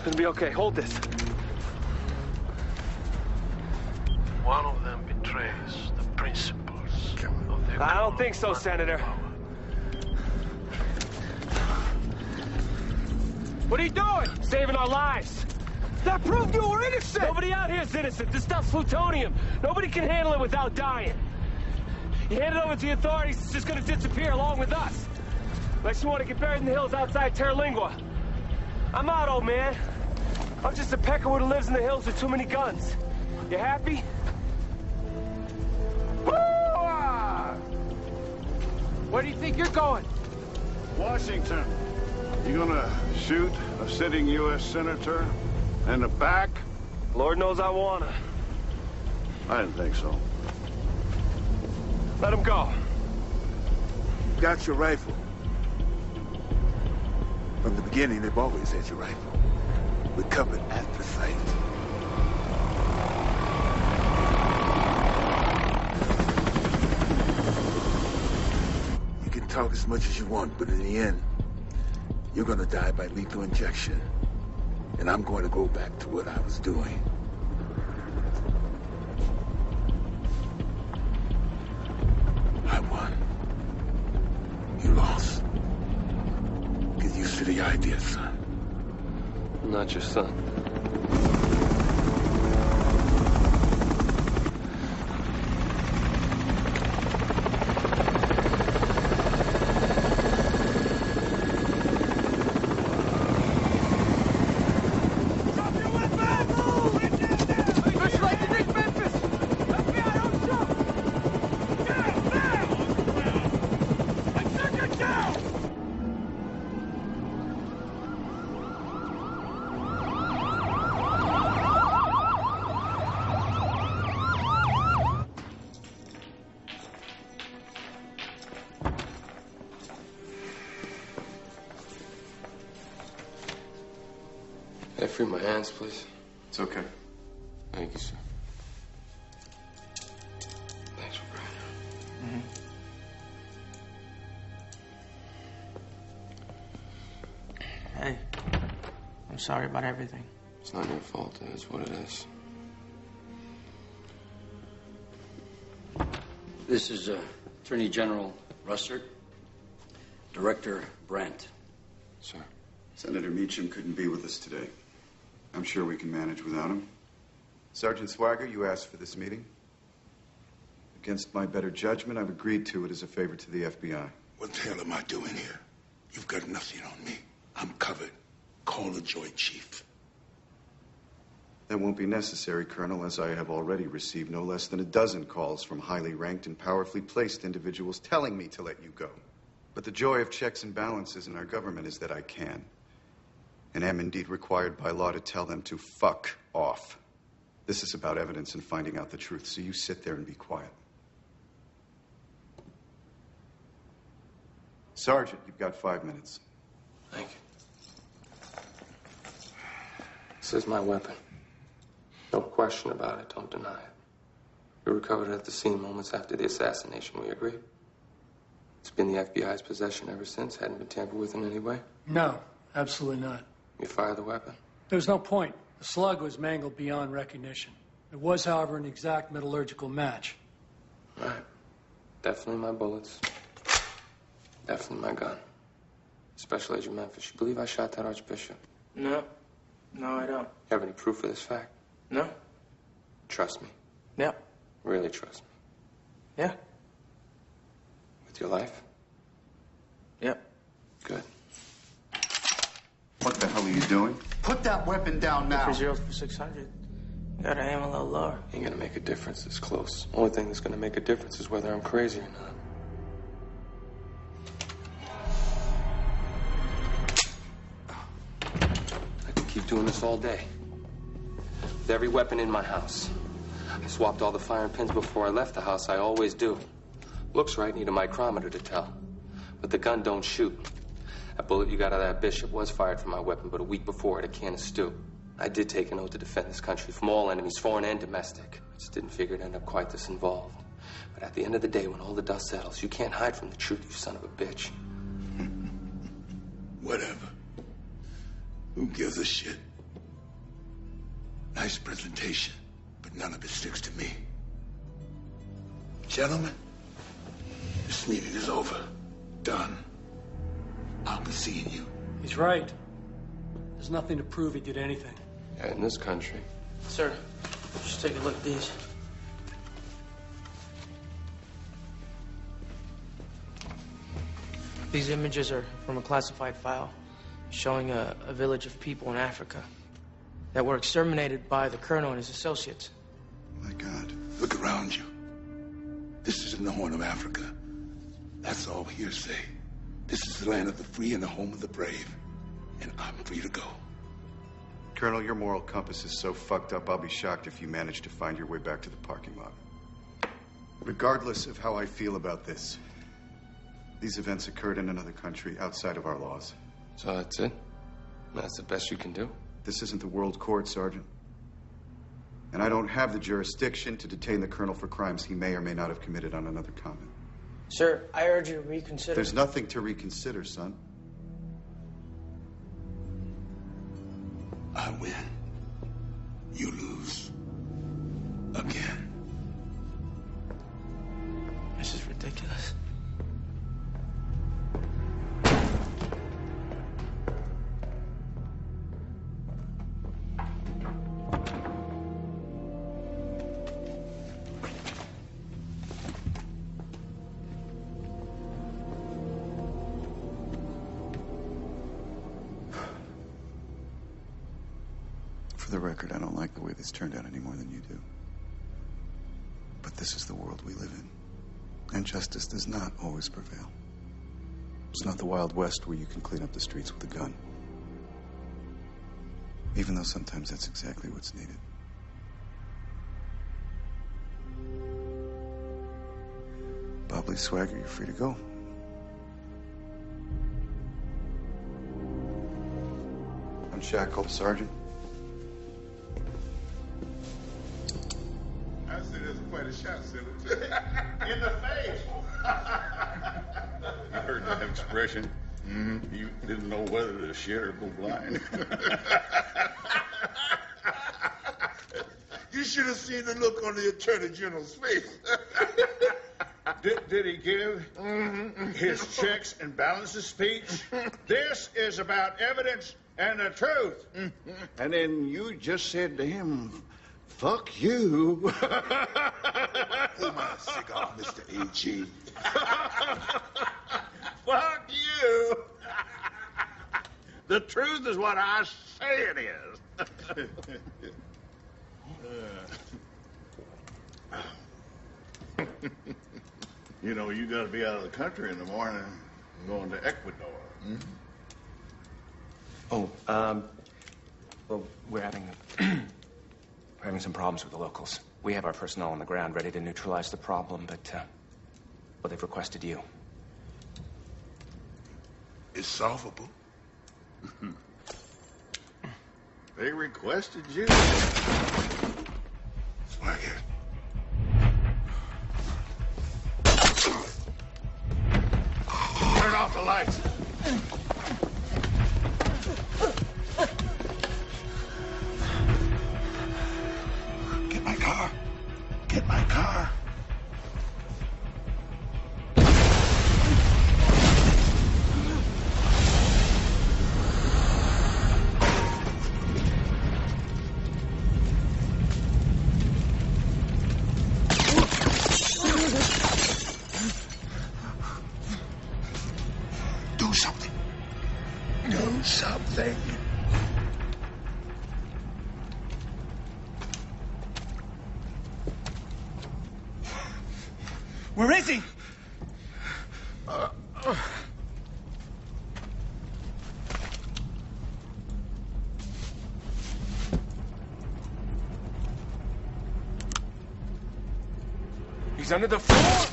It'll be okay. Hold this. One of them betrays the principles of their I don't think so, Senator. What are you doing? Saving our lives. That proved you were innocent! Nobody out here is innocent. This stuff's plutonium. Nobody can handle it without dying. You hand it over to the authorities, it's just gonna disappear along with us. Unless you want to get buried in the hills outside Terralingua. I'm out, old man. I'm just a peckerwood who lives in the hills with too many guns. You happy? Where do you think you're going? Washington. You gonna shoot a sitting U.S. senator in the back? Lord knows I wanna. I didn't think so. Let him go. Got your rifle. From the beginning, they've always had your rifle. We're covered at the site. You can talk as much as you want, but in the end, you're gonna die by lethal injection. And I'm going to go back to what I was doing. I won. You lost. Get used to the idea, son. I'm not your son. Can I free my hands, please? It's okay. Thank you, sir. Thanks for bringing it. Hey, I'm sorry about everything. It's not your fault. It is what it is. This is Attorney General Russert, Director Brandt. Sir. Senator Meacham couldn't be with us today. I'm sure we can manage without him. Sergeant Swagger, you asked for this meeting. Against my better judgment, I've agreed to it as a favor to the FBI. What the hell am I doing here? You've got nothing on me. I'm covered. Call the Joint Chief. That won't be necessary, Colonel, as I have already received no less than a dozen calls from highly ranked and powerfully placed individuals telling me to let you go. But the joy of checks and balances in our government is that I can. And am indeed required by law to tell them to fuck off. This is about evidence and finding out the truth, so you sit there and be quiet. Sergeant, you've got 5 minutes. Thank you. This is my weapon. No question about it. Don't deny it. You recovered it at the scene moments after the assassination. We agree? It's been the FBI's possession ever since. Hadn't been tampered with in any way? No, absolutely not. You fired the weapon? There was no point. The slug was mangled beyond recognition. It was, however, an exact metallurgical match. Right. Definitely my bullets. Definitely my gun. Special Agent Memphis, you believe I shot that Archbishop? No. No, I don't. You have any proof of this fact? No? Trust me. Yeah. Really trust me. Yeah. With your life? Yep. Good. What the hell are you doing? Put that weapon down now. 3 zeros for 600. Gotta aim a little lower. Ain't gonna make a difference. It's close. Only thing that's gonna make a difference is whether I'm crazy or not. I could keep doing this all day. With every weapon in my house. I swapped all the firing pins before I left the house. I always do. Looks right, need a micrometer to tell. But the gun don't shoot. That bullet you got out of that Bishop was fired from my weapon, but a week before at a can of stew. I did take an oath to defend this country from all enemies, foreign and domestic. I just didn't figure it'd end up quite this involved. But at the end of the day, when all the dust settles, you can't hide from the truth, you son of a bitch. Whatever. Who gives a shit? Nice presentation, but none of it sticks to me. Gentlemen, this meeting is over. Done. I'll be seeing you. He's right. There's nothing to prove he did anything. Yeah, in this country. Sir, just take a look at these. These images are from a classified file showing a village of people in Africa that were exterminated by the colonel and his associates. My God. Look around you. This isn't the Horn of Africa. That's all hearsay. This is the land of the free and the home of the brave. And I'm free to go. Colonel, your moral compass is so fucked up, I'll be shocked if you manage to find your way back to the parking lot. Regardless of how I feel about this, these events occurred in another country outside of our laws. So that's it? That's the best you can do? This isn't the world court, Sergeant. And I don't have the jurisdiction to detain the colonel for crimes he may or may not have committed on another continent. Sir, I urge you to reconsider. There's nothing to reconsider, son. I win. You lose. Again. This is ridiculous. For the record, I don't like the way this turned out any more than you do. But this is the world we live in. And justice does not always prevail. It's not the Wild West where you can clean up the streets with a gun. Even though sometimes that's exactly what's needed. Bob Lee Swagger, you're free to go. Unshackled, Sergeant. I said that's quite a shot, Senator. In the face. You heard that expression. Mm-hmm. You didn't know whether to shit or go blind. You should have seen the look on the Attorney General's face. Did he give his checks and balances speech? This is about evidence and the truth. And then you just said to him, fuck you. Pull my cigar, Mr. A.G. Fuck you. The truth is what I say it is. You know, you got to be out of the country in the morning and going to Ecuador. Well, we're having some problems with the locals. We have our personnel on the ground ready to neutralize the problem, but well, they've requested you. It's solvable. They requested you. Swagger. Turn off the lights. Get my car. Get my car. Do something. Do something. Where is he? He's under the floor.